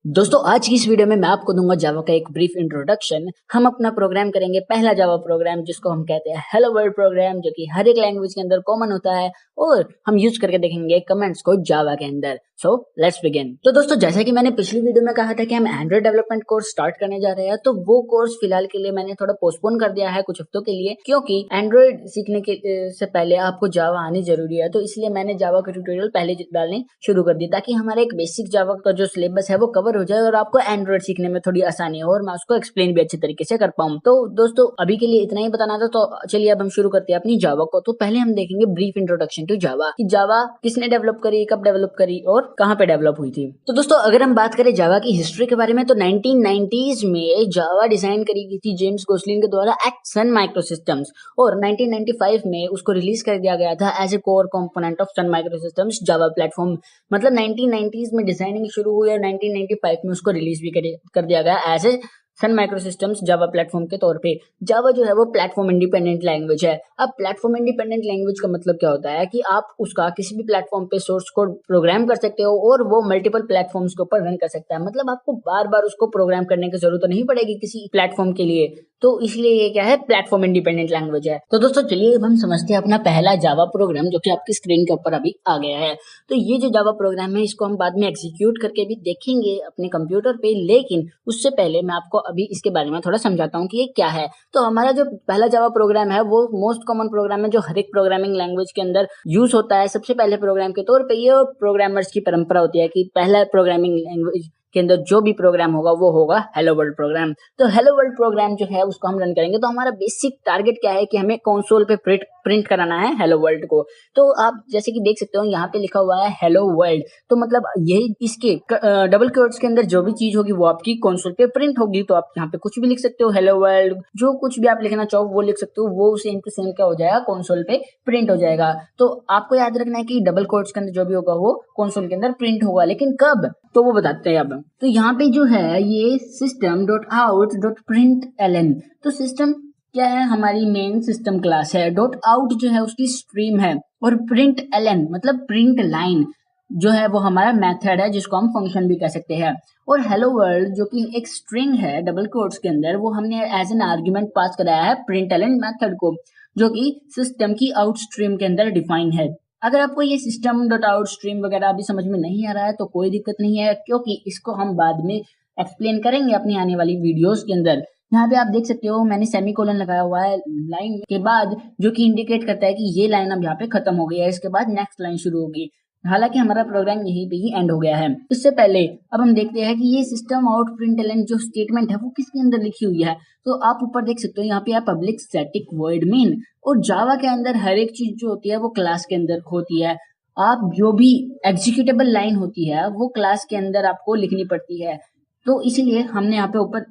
दोस्तों आज की इस वीडियो में मैं आपको दूंगा जावा का एक ब्रीफ इंट्रोडक्शन। हम अपना प्रोग्राम करेंगे पहला जावा प्रोग्राम जिसको हम कहते हैं हेलो वर्ल्ड प्रोग्राम, जो कि हर एक लैंग्वेज के अंदर कॉमन होता है और हम यूज करके देखेंगे कमेंट्स को जावा के अंदर। So let's begin. तो दोस्तों जैसा कि मैंने पिछली वीडियो में कहा था कि हम एंड्रॉइड डेवलपमेंट कोर्स स्टार्ट करने जा रहे हैं, तो वो कोर्स फिलहाल के लिए मैंने थोड़ा पोस्टपोन कर दिया है कुछ हफ्तों के लिए, क्योंकि एंड्रॉइड सीखने के से पहले आपको जावा आनी जरूरी है। तो इसलिए मैंने जावा का ट्यूटोरियल पहले डालने शुरू कर दिया ताकि हमारा एक बेसिक जावा का जो सिलेबस है वो कवर हो जाए और आपको एंड्रॉइड सीखने में थोड़ी आसानी हो और मैं उसको एक्सप्लेन भी अच्छे तरीके से कर पाऊं। तो दोस्तों अभी के लिए इतना ही बताना था, तो चलिए अब हम शुरू करते हैं अपनी जावा को। तो पहले हम देखेंगे ब्रीफ इंट्रोडक्शन टू जावा कि जावा किसने डेवलप करी, कब डेवलप करी और कहां पे डेवलप हुई थी। तो दोस्तों अगर हम बात करें जावा की हिस्ट्री के बारे में, तो 1990s में जावा डिजाइन करी गई थी जेम्स गोसलिन के द्वारा एट सन माइक्रोसिस्टम्स, और 1995 में उसको रिलीज कर दिया गया था as a core component of Sun Microsystems Java platform. मतलब 1990s में डिजाइनिंग शुरू हुई और 1995 में उसको रिलीज भी कर दिया गया as a Sun Microsystems Java platform के तौर पे। जावा जो है वो प्लेटफॉर्म इंडिपेंडेंट लैंग्वेज है। अब प्लेटफॉर्म इंडिपेंडेंट लैंग्वेज का मतलब क्या होता है कि आप उसका किसी भी प्लेटफॉर्म पे सोर्स कोड प्रोग्राम कर सकते हो और वो मल्टीपल प्लेटफॉर्म्स के ऊपर रन कर सकता है। मतलब आपको बार बार उसको प्रोग्राम करने की जरूरत नहीं पड़ेगी किसी प्लेटफॉर्म के लिए। तो इसलिए ये क्या है, प्लेटफॉर्म इंडिपेंडेंट लैंग्वेज है। तो दोस्तों चलिए अब हम समझते हैं अपना पहला जावा प्रोग्राम, जो कि आपकी स्क्रीन के ऊपर अभी आ गया है। तो ये जो जावा प्रोग्राम है इसको हम बाद में एग्जीक्यूट करके भी देखेंगे अपने कंप्यूटर पे, लेकिन उससे पहले मैं आपको अभी इसके बारे में थोड़ा समझाता हूँ कि ये क्या है। तो हमारा जो पहला जावा प्रोग्राम है वो मोस्ट कॉमन प्रोग्राम है जो हर एक प्रोग्रामिंग लैंग्वेज के अंदर यूज होता है। सबसे पहले प्रोग्राम के तौर पे ये प्रोग्रामर्स की परंपरा होती है कि पहला प्रोग्रामिंग लैंग्वेज के अंदर जो भी प्रोग्राम होगा वो होगा हेलो वर्ल्ड प्रोग्राम। तो हेलो वर्ल्ड प्रोग्राम जो है उसको हम रन करेंगे। तो हमारा बेसिक टारगेट क्या है कि हमें कंसोल पे प्रिंट कराना है हेलो वर्ल्ड को। तो आप जैसे कि देख सकते हो यहाँ पे लिखा हुआ है हेलो वर्ल्ड, तो मतलब यही इसके डबल कोट्स के अंदर जो भी चीज होगी वो आपकी कंसोल पे प्रिंट होगी। तो आप यहाँ पे कुछ भी लिख सकते हो, हेलो वर्ल्ड, जो कुछ भी आप लिखना चाहो वो लिख सकते हो, वो सेम टू सेम क्या हो जाएगा, कंसोल पे प्रिंट हो जाएगा। तो आपको याद रखना है कि डबल कोट्स के अंदर जो भी होगा वो कंसोल के अंदर प्रिंट होगा, लेकिन कब, तो वो बताते हैं अब। तो यहाँ पे जो है ये system.out.println, तो सिस्टम क्या है, हमारी मेन सिस्टम क्लास है। डॉट आउट जो है उसकी स्ट्रीम है और प्रिंट एलन मतलब प्रिंट लाइन जो है वो हमारा मेथड है जिसको हम फंक्शन भी कह सकते हैं। और हेलो वर्ल्ड जो कि एक स्ट्रिंग है डबल कोट्स के अंदर, वो हमने एज एन आर्ग्यूमेंट पास कराया है प्रिंट एलन मेथड को, जो कि सिस्टम की आउट स्ट्रीम के अंदर डिफाइन है। अगर आपको ये सिस्टम डॉट आउट स्ट्रीम वगैरह अभी समझ में नहीं आ रहा है तो कोई दिक्कत नहीं है, क्योंकि इसको हम बाद में एक्सप्लेन करेंगे अपनी आने वाली वीडियोस के अंदर। यहाँ पे आप देख सकते हो मैंने सेमीकोलन लगाया हुआ है लाइन के बाद, जो कि इंडिकेट करता है कि ये लाइन अब यहाँ पे खत्म हो गई है, इसके बाद नेक्स्ट लाइन शुरू होगी। हालांकि हमारा प्रोग्राम यहीं पे ही एंड हो गया है। इससे पहले अब हम देखते हैं कि ये सिस्टम आउट प्रिंटलन जो स्टेटमेंट है वो किसके अंदर लिखी हुई है। तो आप ऊपर देख सकते हो यहाँ पे है पब्लिक स्टैटिक वॉइड मेन, और जावा के अंदर हर एक चीज जो होती है वो क्लास के अंदर होती है। आप जो भी एग्जीक्यूटेबल लाइन होती है वो क्लास के अंदर आपको लिखनी पड़ती है। तो इसीलिए हमने यहाँ पे ऊपर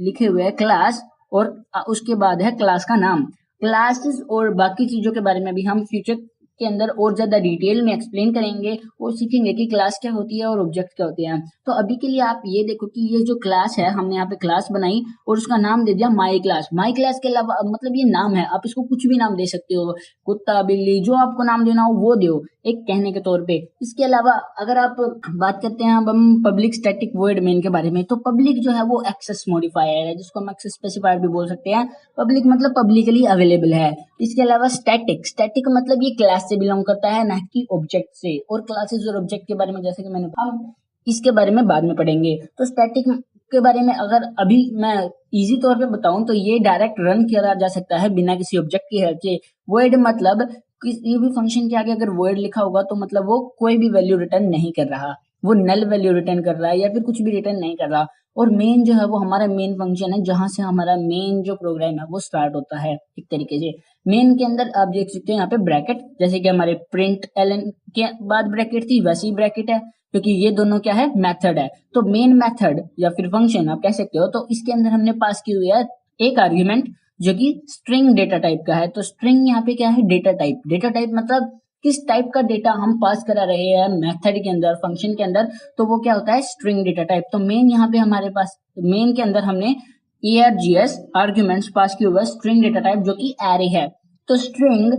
लिखे हुए है क्लास और उसके बाद है क्लास का नाम। क्लासेस और बाकी चीजों के बारे में भी हम फ्यूचर के अंदर और ज्यादा डिटेल में एक्सप्लेन करेंगे और सीखेंगे कि क्लास क्या होती है और ऑब्जेक्ट क्या होते हैं। तो अभी के लिए आप ये देखो कि ये जो क्लास है हमने यहाँ पे क्लास बनाई और उसका नाम दे दिया माई क्लास। माई क्लास के अलावा मतलब ये नाम है, आप इसको कुछ भी नाम दे सकते हो, कुत्ता बिल्ली जो आपको नाम देना हो वो दो, एक कहने के तौर पे। इसके अलावा अगर आप बात करते हैं अब हम पब्लिक स्टैटिक वॉइड मेन के बारे में, तो पब्लिक जो है वो एक्सेस मॉडिफायर है जिसको हम एक्सेस स्पेसिफायर भी बोल सकते हैं। पब्लिक मतलब पब्लिकली अवेलेबल है। इसके अलावा स्टैटिक, स्टैटिक मतलब ये क्लास से बिलोंग करता है ना कि ऑब्जेक्ट से। और क्लासेस और ऑब्जेक्ट के बारे में जैसे कि मैंने, हम इसके बारे में बाद में पढ़ेंगे। तो स्टैटिक के बारे में अगर अभी मैं इजी तौर पे बताऊं तो ये डायरेक्ट रन किया जा सकता है बिना किसी ऑब्जेक्ट की हेल्प से। वॉइड मतलब किसी भी फंक्शन के आगे अगर वॉइड लिखा होगा तो मतलब वो कोई भी वैल्यू रिटर्न नहीं कर रहा, वो नल वैल्यू रिटर्न कर रहा है या फिर कुछ भी रिटर्न नहीं कर रहा। और मेन जो है वो हमारा मेन फंक्शन है जहां से हमारा मेन जो प्रोग्राम है वो स्टार्ट होता है। एक तरीके से मेन के अंदर आप देख सकते हो यहाँ पे ब्रैकेट, जैसे कि हमारे प्रिंट एलन के बाद ब्रैकेट थी वैसी ब्रैकेट है, क्योंकि ये दोनों क्या है, मेथड है। तो मेन मेथड या फिर फंक्शन आप कह सकते हो। तो इसके अंदर हमने पास की हुई है एक आर्ग्यूमेंट जो कि स्ट्रिंग डेटा टाइप का है। तो स्ट्रिंग यहाँ पे क्या है, डेटा टाइप। डेटा टाइप मतलब किस टाइप का डेटा हम पास करा रहे हैं मेथड के अंदर, फंक्शन के अंदर, तो वो क्या होता है, स्ट्रिंग डेटा टाइप। तो मेन यहाँ पे हमारे पास मेन के अंदर हमने args आर्ग्यूमेंट्स पास किए हुए स्ट्रिंग डेटा टाइप जो कि एरे है। तो स्ट्रिंग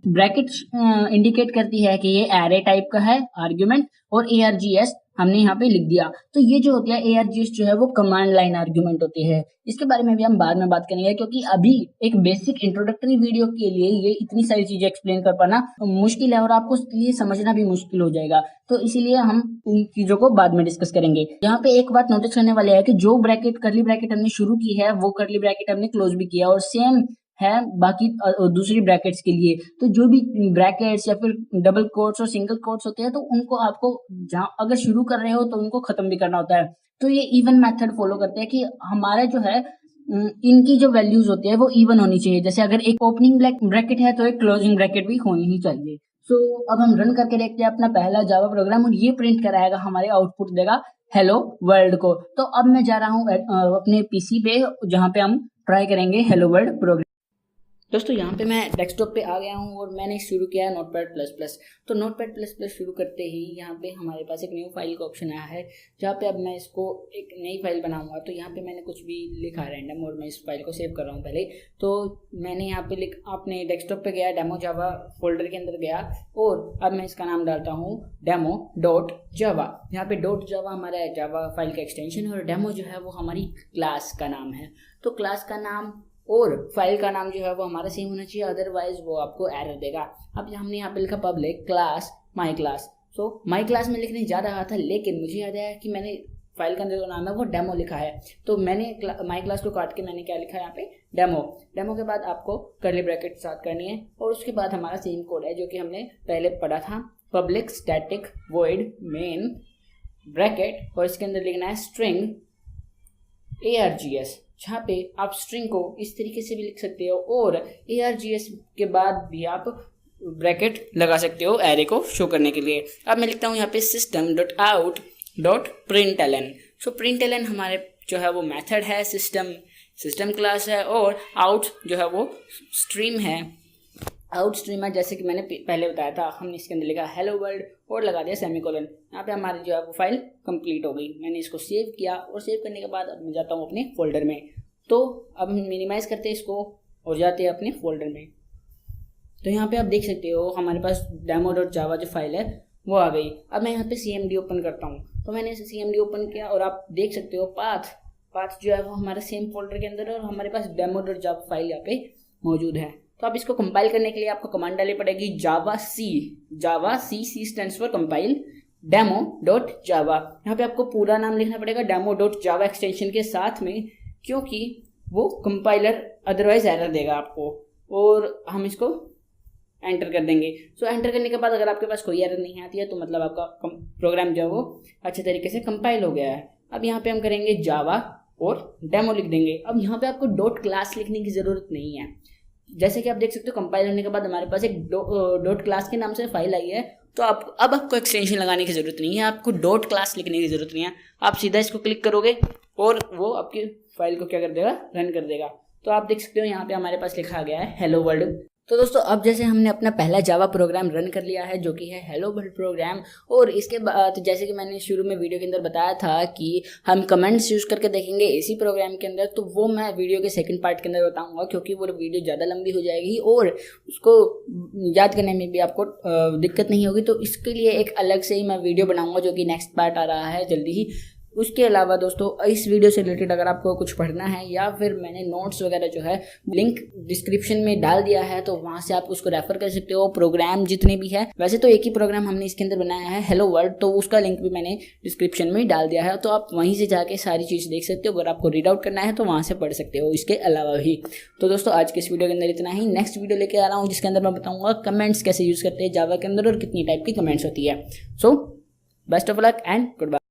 ब्रैकेट इंडिकेट करती है कि ये एरे टाइप का है आर्ग्यूमेंट, और args हमने यहाँ पे लिख दिया। तो ये जो होती है ARGS जो है वो कमांड लाइन आर्ग्यूमेंट होती है। इसके बारे में भी हम बाद में बात करेंगे, क्योंकि अभी एक बेसिक इंट्रोडक्टरी वीडियो के लिए ये इतनी सारी चीजें एक्सप्लेन कर पाना मुश्किल है और आपको इसके लिए समझना भी मुश्किल हो जाएगा। तो इसीलिए हम उन चीजों को बाद में डिस्कस करेंगे। यहाँ पे एक बात नोटिस करने वाले है कि जो ब्रैकेट करली ब्रैकेट हमने शुरू की है वो करली ब्रैकेट हमने क्लोज भी किया और सेम है बाकी दूसरी ब्रैकेट्स के लिए। तो जो भी ब्रैकेट्स या फिर डबल कोट्स और सिंगल कोट्स होते हैं तो उनको आपको जहाँ अगर शुरू कर रहे हो तो उनको खत्म भी करना होता है। तो ये इवन मेथड फॉलो करते हैं कि हमारा जो है इनकी जो वैल्यूज होती है वो इवन होनी चाहिए। जैसे अगर एक ओपनिंग ब्रैकेट है तो एक क्लोजिंग ब्रैकेट भी होनी ही चाहिए। सो अब हम रन करके देखते हैं अपना पहला जावा प्रोग्राम और ये प्रिंट कराएगा, हमारे आउटपुट देगा हेलो वर्ल्ड को। तो अब मैं जा रहा हूँ अपने पीसी पे जहाँ पे हम ट्राई करेंगे हेलो वर्ल्ड प्रोग्राम। दोस्तों यहाँ पे मैं डेस्कटॉप पे आ गया हूँ और मैंने शुरू किया है नोटपैड प्लस प्लस। तो नोटपैड प्लस प्लस शुरू करते ही यहाँ पे हमारे पास एक न्यू फाइल का ऑप्शन आया है, जहाँ पे अब मैं इसको एक नई फाइल बनाऊंगा। तो यहाँ पे मैंने कुछ भी लिखा है रैंडम और मैं इस फाइल को सेव कर रहा हूँ पहले। तो मैंने यहाँ पे अपने डेस्कटॉप पे गया, डेमो जावा फोल्डर के अंदर गया और अब मैं इसका नाम डालता हूँ demo.java। यहाँ पे .java हमारा जावा फाइल का एक्सटेंशन है और डेमो जो है वो हमारी क्लास का नाम है। तो क्लास का नाम और फाइल का नाम जो है वो हमारा सेम होना चाहिए, अदरवाइज वो आपको एरर देगा। अब हमने यहाँ पे लिखा public class my class. So my class में लिखने जा रहा था, लेकिन मुझे याद आया कि मैंने फाइल का अंदर जो नाम है वो डेमो लिखा है। तो मैंने माई क्लास को काट के मैंने क्या लिखा है यहाँ पे डेमो के बाद आपको करली ब्रैकेट स्टार्ट करनी है और उसके बाद हमारा सेम कोड है जो कि हमने पहले पढ़ा था, public static void main bracket और इसके अंदर लिखना है स्ट्रिंग ARGS, जहाँ पे आप स्ट्रिंग को इस तरीके से भी लिख सकते हो और ARGS के बाद भी आप ब्रैकेट लगा सकते हो एरे को शो करने के लिए। अब मैं लिखता हूँ यहाँ पे system.out.println। सो println हमारे जो है वो मेथड है, सिस्टम क्लास है और आउट जो है वो स्ट्रीम है। आउट स्ट्रीम है जैसे कि मैंने पहले बताया था, हमने इसके अंदर लिखा हेलो वर्ल्ड और लगा दिया सेमीकोलन। यहाँ पे हमारी जो है वो फाइल कंप्लीट हो गई। मैंने इसको सेव किया और सेव करने के बाद अब मैं जाता हूँ अपने फोल्डर में। तो अब हम मिनिमाइज करते हैं इसको और जाते हैं अपने फोल्डर में। तो यहाँ पे आप देख सकते हो हमारे पास demo.java जो फाइल है वो आ गई। अब मैं यहाँ पे CMD ओपन करता हूँ। तो मैंने CMD ओपन किया और आप देख सकते हो पाथ जो है वो हमारे सेम फोल्डर के अंदर है और हमारे पास demo.java फाइल यहाँ पे मौजूद है। तो अब इसको कंपाइल करने के लिए आपको कमांड डालनी पड़ेगी javac stands for compile demo.java। यहाँ पे आपको पूरा नाम लिखना पड़ेगा demo.java एक्सटेंशन के साथ में, क्योंकि वो कंपाइलर अदरवाइज एरर देगा आपको। और हम इसको एंटर कर देंगे। सो एंटर करने के बाद अगर आपके पास कोई एरर नहीं आती है तो मतलब आपका प्रोग्राम जो है वो अच्छे तरीके से कंपाइल हो गया है। अब यहाँ पे हम करेंगे जावा और डेमो लिख देंगे। अब यहाँ पे आपको डॉट क्लास लिखने की ज़रूरत नहीं है। जैसे कि आप देख सकते हो कंपाइल होने के बाद हमारे पास एक डॉट क्लास के नाम से फाइल आई है। तो अब आपको एक्सटेंशन लगाने की ज़रूरत नहीं है, आपको डॉट क्लास लिखने की ज़रूरत नहीं है। आप सीधा इसको क्लिक करोगे और वो आपकी फाइल को क्या कर देगा, रन कर देगा। तो आप देख सकते हो यहाँ पे हमारे पास लिखा गया है हेलो वर्ल्ड। तो दोस्तों अब जैसे हमने अपना पहला जावा प्रोग्राम रन कर लिया है जो कि है हेलो वर्ल्ड प्रोग्राम, और इसके बाद जैसे कि मैंने शुरू में वीडियो के अंदर बताया था कि हम कमेंट्स यूज़ करके देखेंगे इसी प्रोग्राम के अंदर, तो वो मैं वीडियो के सेकंड पार्ट के अंदर बताऊंगा, क्योंकि वो वीडियो ज़्यादा लंबी हो जाएगी और उसको याद करने में भी आपको दिक्कत नहीं होगी। तो इसके लिए एक अलग से ही मैं वीडियो बनाऊँगा जो कि नेक्स्ट पार्ट आ रहा है जल्दी ही। उसके अलावा दोस्तों इस वीडियो से रिलेटेड अगर आपको कुछ पढ़ना है या फिर मैंने नोट्स वगैरह जो है लिंक डिस्क्रिप्शन में डाल दिया है, तो वहाँ से आप उसको रेफर कर सकते हो। प्रोग्राम जितने भी है, वैसे तो एक ही प्रोग्राम हमने इसके अंदर बनाया है हेलो वर्ल्ड, तो उसका लिंक भी मैंने डिस्क्रिप्शन में डाल दिया है, तो आप वहीं से जाके सारी चीज़ देख सकते हो। अगर आपको रीड आउट करना है तो वहाँ से पढ़ सकते हो इसके अलावा भी। तो दोस्तों आज के इस वीडियो के अंदर इतना ही। नेक्स्ट वीडियो लेके आ रहा हूँ जिसके अंदर मैं बताऊँगा कमेंट्स कैसे यूज़ करते हैं जावा के अंदर और कितनी टाइप की कमेंट्स होती है। So best of luck and good bye.